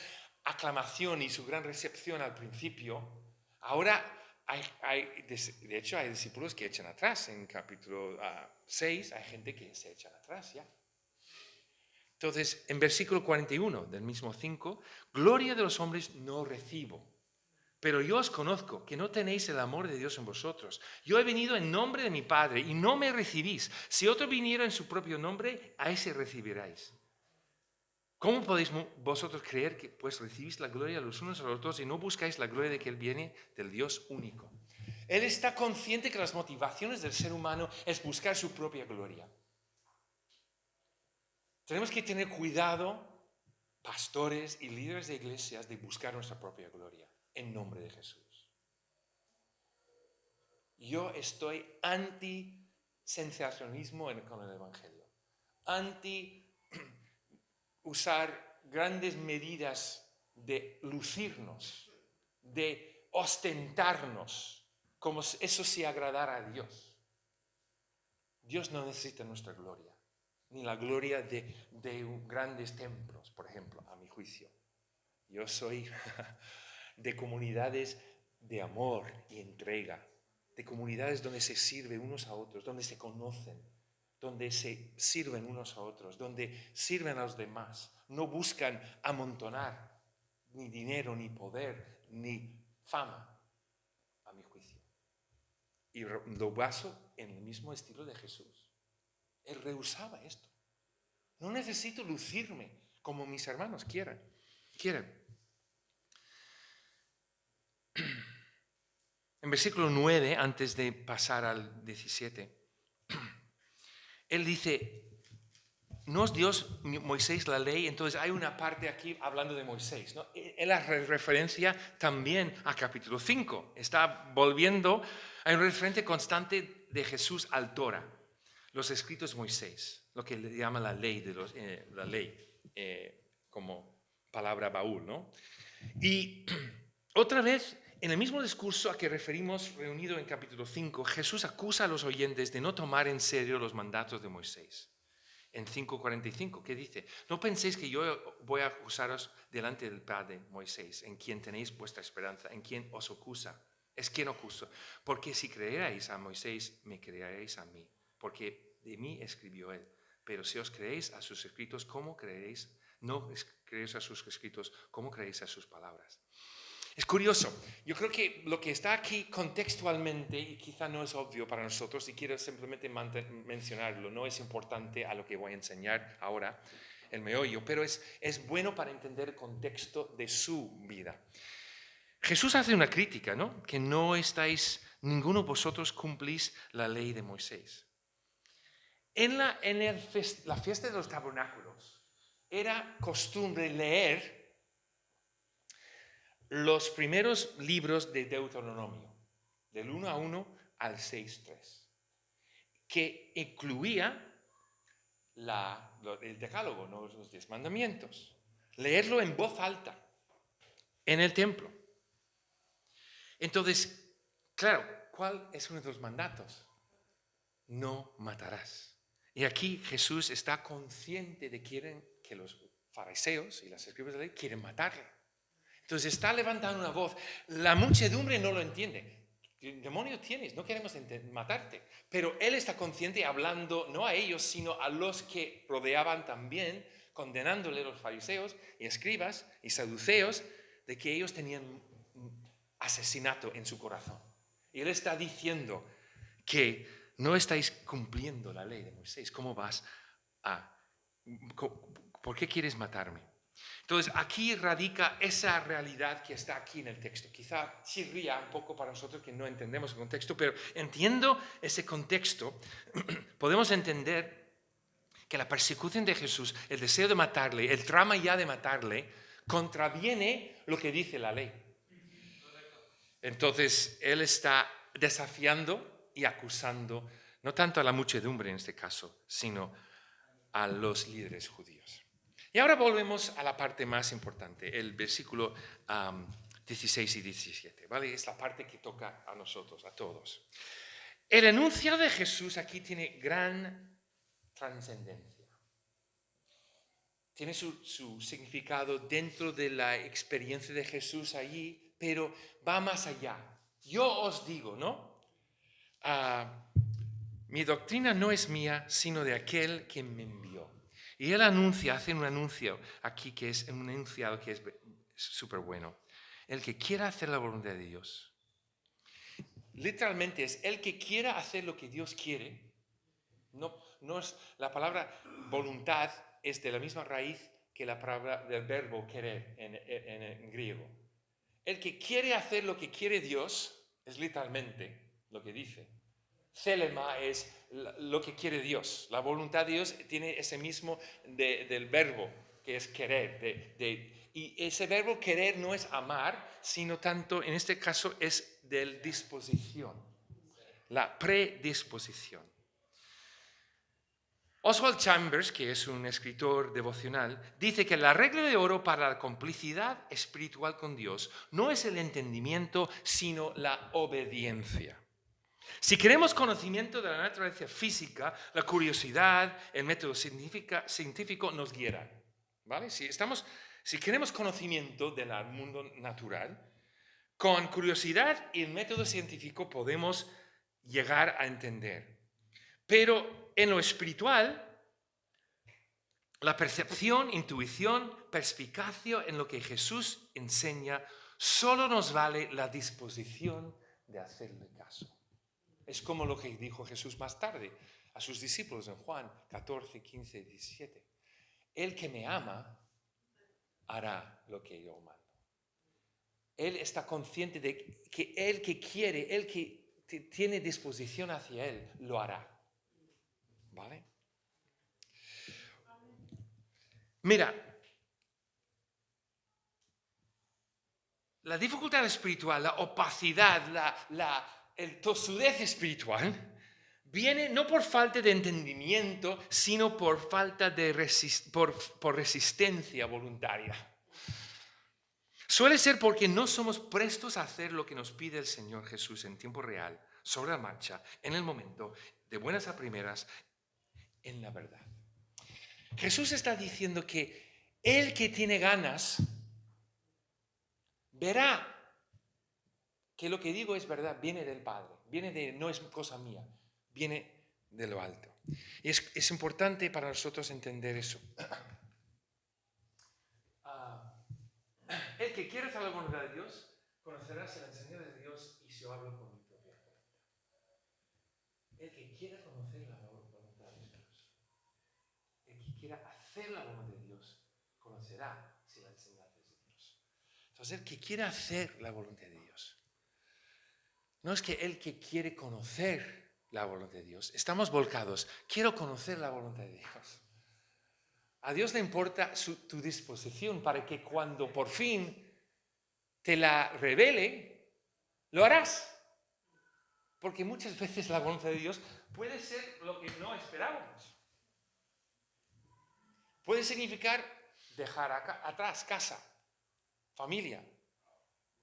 aclamación y su gran recepción al principio, ahora de hecho hay discípulos que echan atrás. En capítulo 6 hay gente que se echa atrás ya. Entonces, en versículo 41 del mismo 5, gloria de los hombres no recibo, pero yo os conozco, que no tenéis el amor de Dios en vosotros. Yo he venido en nombre de mi Padre y no me recibís. Si otro viniera en su propio nombre, a ese recibiráis. ¿Cómo podéis vosotros creer que pues recibís la gloria los unos a los otros y no buscáis la gloria de que Él viene del Dios único? Él está consciente que las motivaciones del ser humano es buscar su propia gloria. Tenemos que tener cuidado, pastores y líderes de iglesias, de buscar nuestra propia gloria en nombre de Jesús. Yo estoy anti-sensacionalismo con el Evangelio, anti usar grandes medidas de lucirnos, de ostentarnos, como eso sí agradara a Dios. Dios no necesita nuestra gloria, ni la gloria de grandes templos, por ejemplo, a mi juicio. Yo soy de comunidades de amor y entrega, de comunidades donde se sirve unos a otros, donde se conocen, donde se sirven unos a otros, donde sirven a los demás. No buscan amontonar ni dinero, ni poder, ni fama, a mi juicio. Y lo baso en el mismo estilo de Jesús. Él rehusaba esto. No necesito lucirme como mis hermanos quieren. En versículo 9, antes de pasar al 17, él dice, ¿no os dio Moisés la ley? Entonces hay una parte aquí hablando de Moisés, ¿no? Él hace referencia también a capítulo 5. Está volviendo, hay un referente constante de Jesús al Torah, los escritos de Moisés, lo que le llama la ley, como palabra baúl, ¿no? Y otra vez, en el mismo discurso a que referimos reunido en capítulo 5, Jesús acusa a los oyentes de no tomar en serio los mandatos de Moisés. En 5:45, ¿qué dice? No penséis que yo voy a acusaros delante del Padre Moisés, en quien tenéis vuestra esperanza, en quien os acusa. Es quien acusa. Porque si creerais a Moisés, me creeréis a mí, porque de mí escribió él. Pero si os creéis a sus escritos, ¿cómo creéis? No creéis a sus escritos, ¿cómo creéis a sus palabras? Es curioso, yo creo que lo que está aquí contextualmente, y quizá no es obvio para nosotros, y quiero simplemente mencionarlo, no es importante a lo que voy a enseñar ahora, el meollo, pero es bueno para entender el contexto de su vida. Jesús hace una crítica, ¿no? Que ninguno de vosotros cumplís la ley de Moisés. En la fiesta de los tabernáculos, era costumbre leer los primeros libros de Deuteronomio, del 1:1 al 6:3, que incluía el decálogo, ¿no? Los 10 mandamientos. Leerlo en voz alta, en el templo. Entonces, claro, ¿cuál es uno de los mandatos? No matarás. Y aquí Jesús está consciente de que los fariseos y las escribas de la ley quieren matarle. Entonces está levantando una voz. La muchedumbre no lo entiende. ¿Qué demonio tienes? No queremos matarte. Pero él está consciente hablando no a ellos, sino a los que rodeaban también, condenándole a los fariseos y escribas y saduceos de que ellos tenían asesinato en su corazón. Y él está diciendo que no estáis cumpliendo la ley de Moisés. ¿Cómo vas a...? ¿Por qué quieres matarme? Entonces, aquí radica esa realidad que está aquí en el texto. Quizá chirría un poco para nosotros que no entendemos el contexto, pero entiendo ese contexto, podemos entender que la persecución de Jesús, el deseo de matarle, el trama ya de matarle, contraviene lo que dice la ley. Entonces, él está desafiando y acusando, no tanto a la muchedumbre en este caso, sino a los líderes judíos. Y ahora volvemos a la parte más importante, el versículo 16 y 17, ¿vale? Es la parte que toca a nosotros, a todos. El enunciado de Jesús aquí tiene gran trascendencia. Tiene su significado dentro de la experiencia de Jesús allí, pero va más allá. Yo os digo, ¿no? Mi doctrina no es mía, sino de aquel que me envió. Y él hace un anuncio aquí que es un enunciado que es súper bueno. El que quiera hacer la voluntad de Dios. Literalmente es el que quiera hacer lo que Dios quiere. No es, la palabra voluntad es de la misma raíz que la palabra del verbo querer en griego. El que quiere hacer lo que quiere Dios es literalmente lo que dice. Thelema es lo que quiere Dios. La voluntad de Dios tiene ese mismo del verbo que es querer. Y ese verbo querer no es amar, sino tanto, en este caso, es de disposición. La predisposición. Oswald Chambers, que es un escritor devocional, dice que la regla de oro para la complicidad espiritual con Dios no es el entendimiento, sino la obediencia. Si queremos conocimiento de la naturaleza física, la curiosidad, el método científico nos guiarán, ¿vale? Si queremos conocimiento del mundo natural, con curiosidad y el método científico podemos llegar a entender. Pero en lo espiritual, la percepción, intuición, perspicacia en lo que Jesús enseña, solo nos vale la disposición de hacerle caso. Es como lo que dijo Jesús más tarde a sus discípulos en Juan 14, 15 y 17. El que me ama hará lo que yo mando. Él está consciente de que el que quiere, el que tiene disposición hacia él, lo hará. ¿Vale? Mira, la dificultad espiritual, la opacidad, el tosudez espiritual viene no por falta de entendimiento, sino por falta de por resistencia voluntaria. Suele ser porque no somos prestos a hacer lo que nos pide el Señor Jesús en tiempo real, sobre la marcha, en el momento, de buenas a primeras, en la verdad. Jesús está diciendo que el que tiene ganas verá que lo que digo es verdad, viene del Padre, no es cosa mía, viene de lo alto. Y es importante para nosotros entender eso. El que quiere hacer la voluntad de Dios, conocerá la enseñanza de Dios y se habla con mi propia cuenta. El que quiera conocer la voluntad de Dios, el que quiera hacer la voluntad de Dios, conocerá si la enseñanza es de Dios. Entonces, el que quiera hacer la voluntad de Dios, no es que el que quiere conocer la voluntad de Dios, estamos volcados, quiero conocer la voluntad de Dios. A Dios le importa tu disposición para que cuando por fin te la revele, lo harás. Porque muchas veces la voluntad de Dios puede ser lo que no esperábamos. Puede significar dejar atrás casa, familia.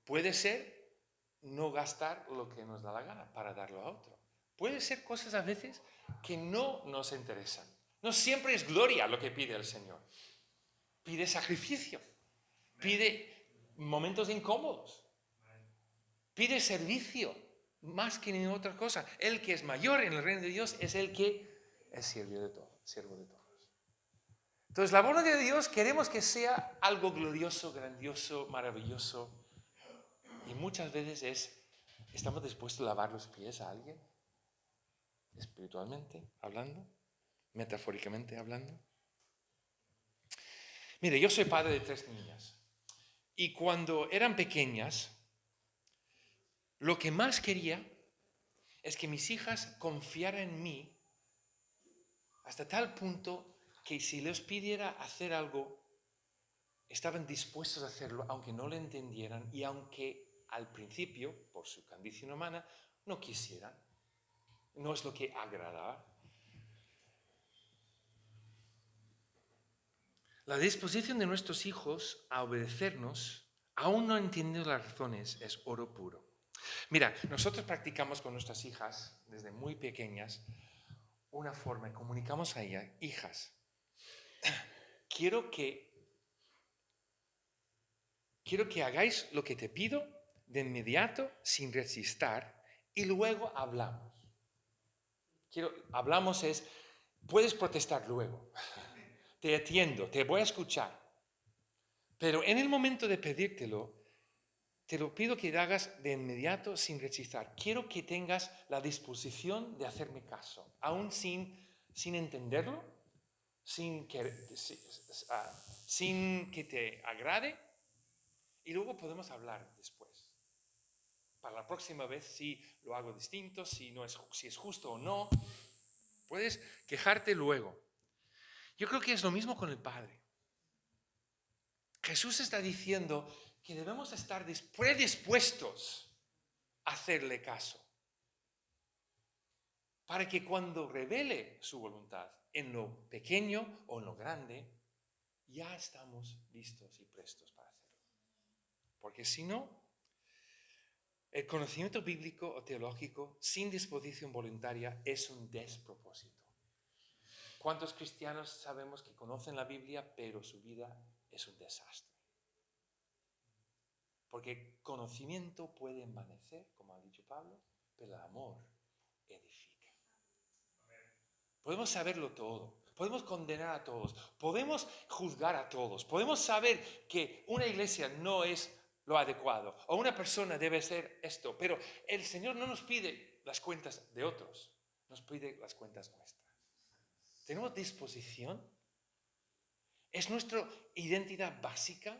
Puede ser no gastar lo que nos da la gana para darlo a otro. Puede ser cosas a veces que no nos interesan. No siempre es gloria lo que pide el Señor. Pide sacrificio. Pide momentos incómodos. Pide servicio más que ninguna otra cosa. El que es mayor en el reino de Dios es el que es siervo de todos. Entonces, la voluntad de Dios queremos que sea algo glorioso, grandioso, maravilloso. Y muchas veces ¿estamos dispuestos a lavar los pies a alguien? Espiritualmente hablando, metafóricamente hablando. Mire, yo soy padre de 3 niñas. Y cuando eran pequeñas, lo que más quería es que mis hijas confiaran en mí hasta tal punto que si les pidiera hacer algo, estaban dispuestos a hacerlo, aunque no lo entendieran y aunque al principio, por su condición humana, no quisieran. No es lo que agradaba. La disposición de nuestros hijos a obedecernos, aún no entendiendo las razones, es oro puro. Mira, nosotros practicamos con nuestras hijas, desde muy pequeñas, una forma, y comunicamos a ellas: hijas, quiero que hagáis lo que te pido de inmediato, sin resistir, y luego hablamos. Hablamos es, puedes protestar luego. Te atiendo, te voy a escuchar. Pero en el momento de pedírtelo, te lo pido que hagas de inmediato sin rechazar. Quiero que tengas la disposición de hacerme caso, aún sin entenderlo, sin que te agrade, y luego podemos hablar después. Para la próxima vez, si lo hago distinto, si es justo o no, puedes quejarte luego. Yo creo que es lo mismo con el Padre. Jesús está diciendo que debemos estar predispuestos a hacerle caso, para que cuando revele su voluntad en lo pequeño o en lo grande, ya estamos listos y prestos para hacerlo. Porque si no, el conocimiento bíblico o teológico sin disposición voluntaria es un despropósito. ¿Cuántos cristianos sabemos que conocen la Biblia, pero su vida es un desastre? Porque conocimiento puede envanecer, como ha dicho Pablo, pero el amor edifica. Podemos saberlo todo, podemos condenar a todos, podemos juzgar a todos, podemos saber que una iglesia no es lo adecuado o una persona debe ser esto, pero el Señor no nos pide las cuentas de otros, nos pide las cuentas nuestras. ¿Tenemos disposición? ¿Es nuestra identidad básica?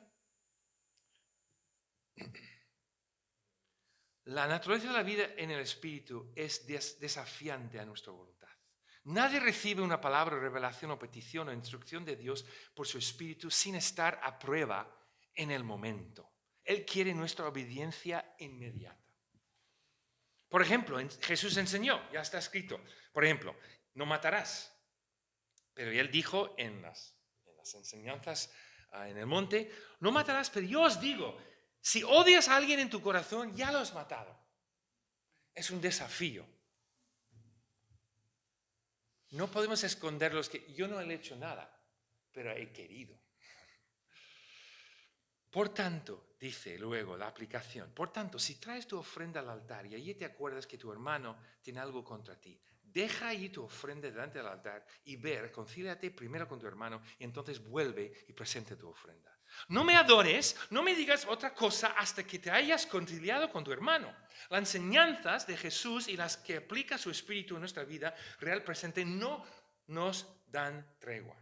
La naturaleza de la vida en el Espíritu es desafiante a nuestra voluntad. Nadie recibe una palabra, revelación o petición o instrucción de Dios por su Espíritu sin estar a prueba en el momento. Él quiere nuestra obediencia inmediata. Por ejemplo, Jesús enseñó, ya está escrito, por ejemplo, no matarás. Pero Él dijo en las enseñanzas en el monte, no matarás, pero yo os digo, si odias a alguien en tu corazón, ya lo has matado. Es un desafío. No podemos esconderlos que yo no he hecho nada, pero he querido. Por tanto, dice luego la aplicación, por tanto, si traes tu ofrenda al altar y allí te acuerdas que tu hermano tiene algo contra ti, deja allí tu ofrenda delante del altar y reconcíliate primero con tu hermano y entonces vuelve y presenta tu ofrenda. No me adores, no me digas otra cosa hasta que te hayas conciliado con tu hermano. Las enseñanzas de Jesús y las que aplica su Espíritu en nuestra vida real presente no nos dan tregua.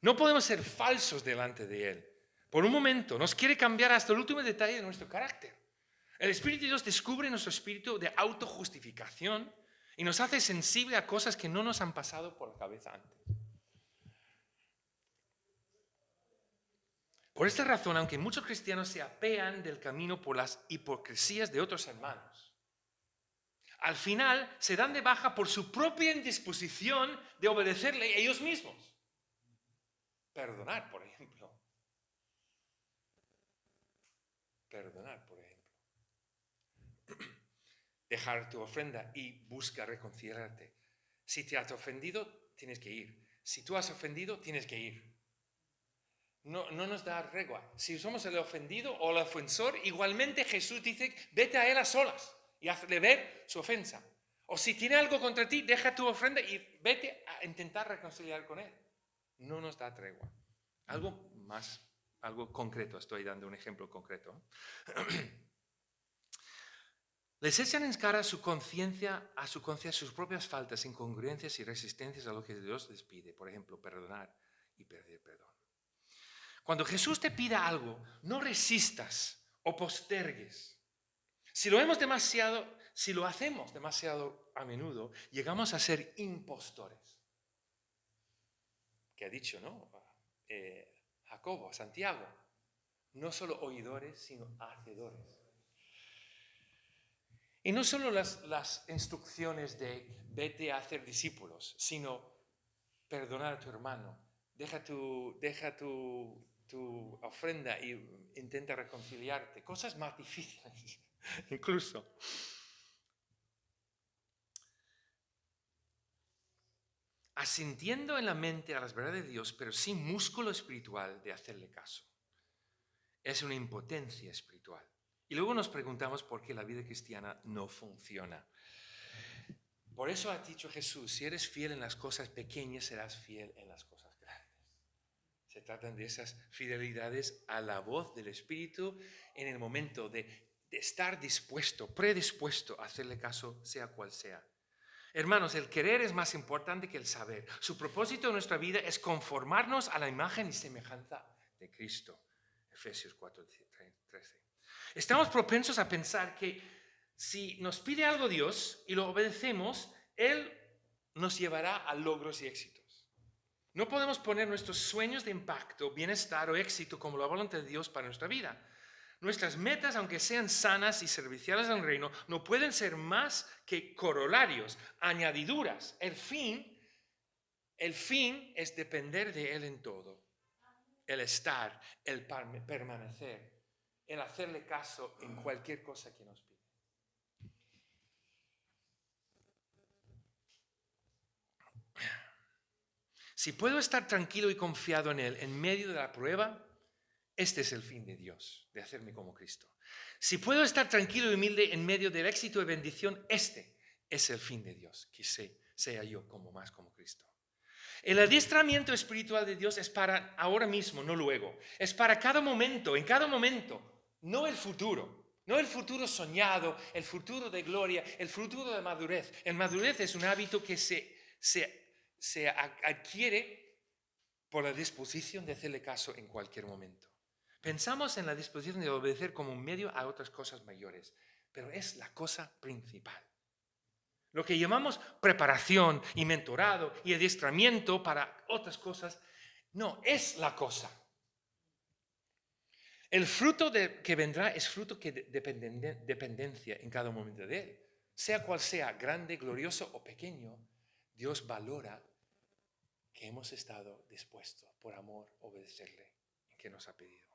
No podemos ser falsos delante de Él. Por un momento, nos quiere cambiar hasta el último detalle de nuestro carácter. El Espíritu de Dios descubre nuestro espíritu de autojustificación y nos hace sensible a cosas que no nos han pasado por la cabeza antes. Por esta razón, aunque muchos cristianos se apean del camino por las hipocresías de otros hermanos, al final se dan de baja por su propia indisposición de obedecerle ellos mismos. Perdonar, por ejemplo. Perdonar, por ejemplo. Dejar tu ofrenda y busca reconciliarte. Si te has ofendido, tienes que ir. Si tú has ofendido, tienes que ir. No nos da regla. Si somos el ofendido o el ofensor, igualmente Jesús dice, vete a él a solas y hazle ver su ofensa. O si tiene algo contra ti, deja tu ofrenda y vete a intentar reconciliar con él. No nos da tregua. Algo concreto, estoy dando un ejemplo concreto. Les echan en cara a su conciencia sus propias faltas, incongruencias y resistencias a lo que Dios les pide. Por ejemplo, perdonar y pedir perdón. Cuando Jesús te pida algo, no resistas o postergues. Si lo hacemos demasiado a menudo, llegamos a ser impostores. ¿Qué ha dicho, no? Jacobo, Santiago. No solo oidores, sino hacedores. Y no solo las instrucciones de vete a hacer discípulos, sino perdonar a tu hermano, deja tu ofrenda y intenta reconciliarte. Cosas más difíciles, incluso. Asintiendo en la mente a las verdades de Dios, pero sin músculo espiritual de hacerle caso. Es una impotencia espiritual. Y luego nos preguntamos por qué la vida cristiana no funciona. Por eso ha dicho Jesús, si eres fiel en las cosas pequeñas, serás fiel en las cosas grandes. Se tratan de esas fidelidades a la voz del Espíritu en el momento de estar predispuesto a hacerle caso, sea cual sea. Hermanos, el querer es más importante que el saber. Su propósito en nuestra vida es conformarnos a la imagen y semejanza de Cristo. Efesios 4:13. Estamos propensos a pensar que si nos pide algo Dios y lo obedecemos, Él nos llevará a logros y éxitos. No podemos poner nuestros sueños de impacto, bienestar o éxito como la voluntad de Dios para nuestra vida. Nuestras metas, aunque sean sanas y serviciales al reino, no pueden ser más que corolarios, añadiduras. El fin es depender de Él en todo. El estar, el permanecer, el hacerle caso en cualquier cosa que nos pide. Si puedo estar tranquilo y confiado en Él en medio de la prueba, este es el fin de Dios, de hacerme como Cristo. Si puedo estar tranquilo y humilde en medio del éxito y bendición, este es el fin de Dios, que sea yo más como Cristo. El adiestramiento espiritual de Dios es para ahora mismo, no luego. Es para cada momento, en cada momento, no el futuro. No el futuro soñado, el futuro de gloria, el futuro de madurez. El madurez es un hábito que se adquiere por la disposición de hacerle caso en cualquier momento. Pensamos en la disposición de obedecer como un medio a otras cosas mayores, pero es la cosa principal. Lo que llamamos preparación y mentorado y adiestramiento para otras cosas, no es la cosa. El fruto que vendrá es fruto de dependencia en cada momento de Él. Sea cual sea, grande, glorioso o pequeño, Dios valora que hemos estado dispuestos por amor a obedecerle en que nos ha pedido.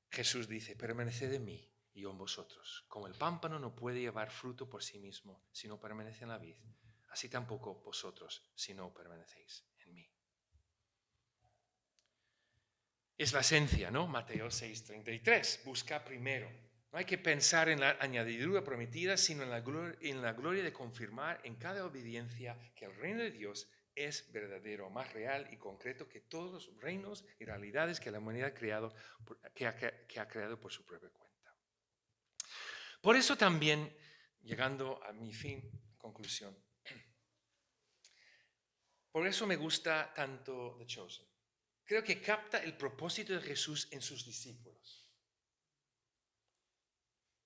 Jesús dice, permaneced en mí y yo en vosotros. Como el pámpano no puede llevar fruto por sí mismo si no permanece en la vid, así tampoco vosotros si no permanecéis en mí. Es la esencia, ¿no? Mateo 6:33. Busca primero. No hay que pensar en la añadidura prometida, sino en la gloria de confirmar en cada obediencia que el reino de Dios es verdadero, más real y concreto que todos los reinos y realidades que la humanidad ha creado por su propia cuenta. Por eso también, llegando a mi conclusión, por eso me gusta tanto The Chosen. Creo que capta el propósito de Jesús en sus discípulos.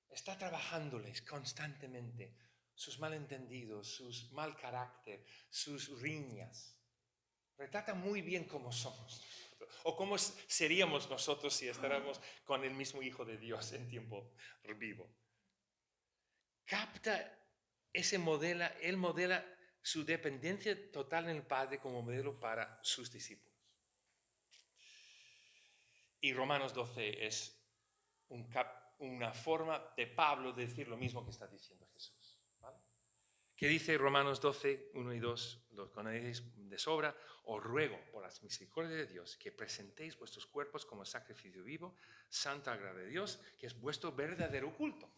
Está trabajándoles constantemente sus malentendidos, sus mal carácter, sus riñas. Retrata muy bien cómo somos. Cristo. O cómo seríamos nosotros si estuviéramos con el mismo Hijo de Dios en tiempo vivo. Capta él modela su dependencia total en el Padre como modelo para sus discípulos. Y Romanos 12 es una forma de Pablo de decir lo mismo que está diciendo Jesús. ¿Vale? ¿Qué dice Romanos 12, 1 y 2? Lo conocéis de sobra. Os ruego por las misericordias de Dios que presentéis vuestros cuerpos como sacrificio vivo, santo, agradable a Dios, que es vuestro verdadero culto.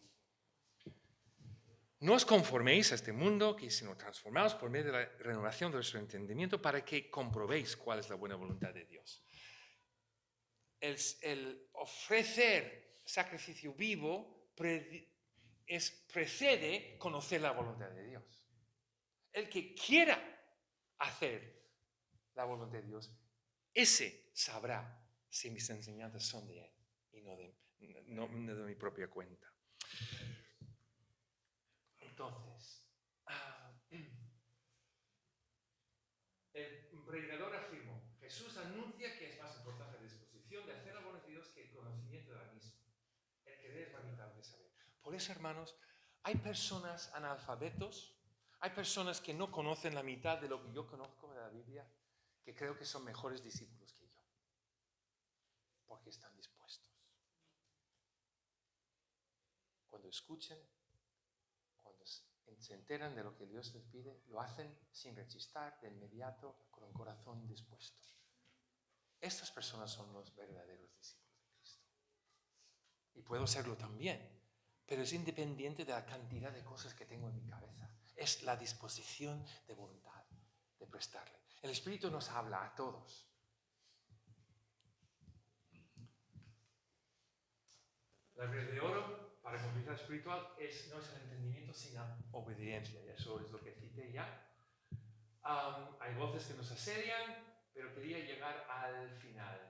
No os conforméis a este mundo, sino transformaos por medio de la renovación de vuestro entendimiento para que comprobéis cuál es la buena voluntad de Dios. El ofrecer sacrificio vivo precede conocer la voluntad de Dios. El que quiera hacer la voluntad de Dios, ese sabrá si mis enseñanzas son de Él y no de mi propia cuenta. Entonces, el predicador afirmó: Jesús anuncia que es más importante la disposición de hacer la voluntad de Dios que el conocimiento de la misma. El querer es la mitad de saber. Por eso, hermanos, hay personas analfabetos, hay personas que no conocen la mitad de lo que yo conozco de la Biblia, que creo que son mejores discípulos que yo, porque están dispuestos. Cuando escuchen, cuando se enteran de lo que Dios les pide, lo hacen sin rechistar, de inmediato, con un corazón dispuesto. Estas personas son los verdaderos discípulos de Cristo. Y puedo serlo también, pero es independiente de la cantidad de cosas que tengo en mi cabeza. Es la disposición de voluntad, de prestarle. El Espíritu nos habla a todos. La regla de oro para cumplir la espiritual no es el entendimiento, sino obediencia. Y eso es lo que cité ya. Hay voces que nos asedian, pero quería llegar al final.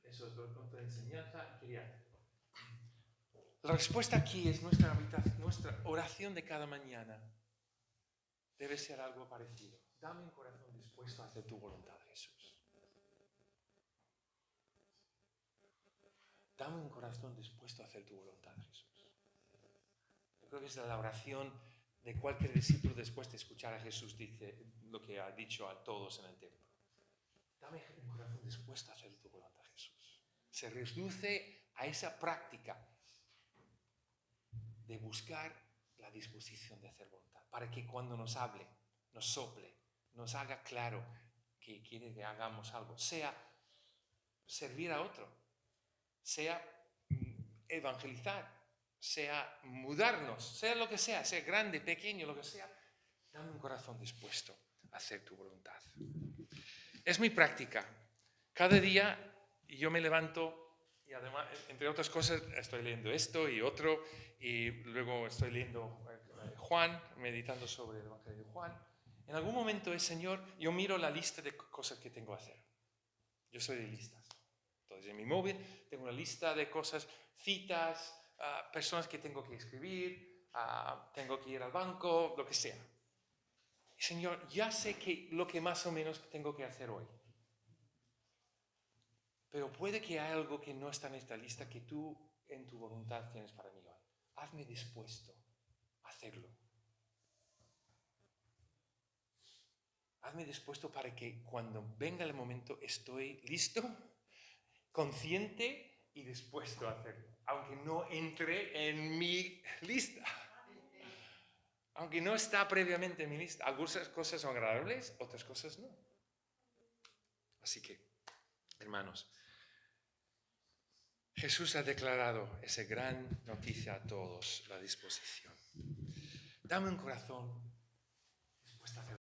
Eso es otra enseñanza. La respuesta aquí es nuestra oración de cada mañana. Debe ser algo parecido. Dame un corazón dispuesto a hacer tu voluntad, Jesús. Dame un corazón dispuesto a hacer tu voluntad, Jesús. Yo creo que es la oración de cualquier discípulo después de escuchar a Jesús dice lo que ha dicho a todos en el templo. Dame un corazón dispuesto a hacer tu voluntad, Jesús. Se reduce a esa práctica de buscar la disposición de hacer voluntad, para que cuando nos hable, nos sople, nos haga claro que quiere que hagamos algo, sea servir a otro, sea evangelizar, sea mudarnos, sea lo que sea grande, pequeño, lo que sea, dame un corazón dispuesto a hacer tu voluntad. Es mi práctica. Cada día yo me levanto y además, entre otras cosas, estoy leyendo esto y otro, y luego estoy leyendo Juan, meditando sobre el Evangelio de Juan. En algún momento Señor, yo miro la lista de cosas que tengo que hacer. Yo soy de listas. Entonces, en mi móvil tengo una lista de cosas, citas, personas que tengo que escribir, tengo que ir al banco, lo que sea. Y Señor, ya sé lo que más o menos tengo que hacer hoy. Pero puede que haya algo que no está en esta lista que tú en tu voluntad tienes para mí hoy. Hazme dispuesto a hacerlo. Hazme dispuesto para que cuando venga el momento estoy listo, consciente y dispuesto a hacerlo. Aunque no entre en mi lista. Aunque no está previamente en mi lista. Algunas cosas son agradables, otras cosas no. Así que, hermanos, Jesús ha declarado esa gran noticia a todos, la disposición. Dame un corazón dispuesto a hacer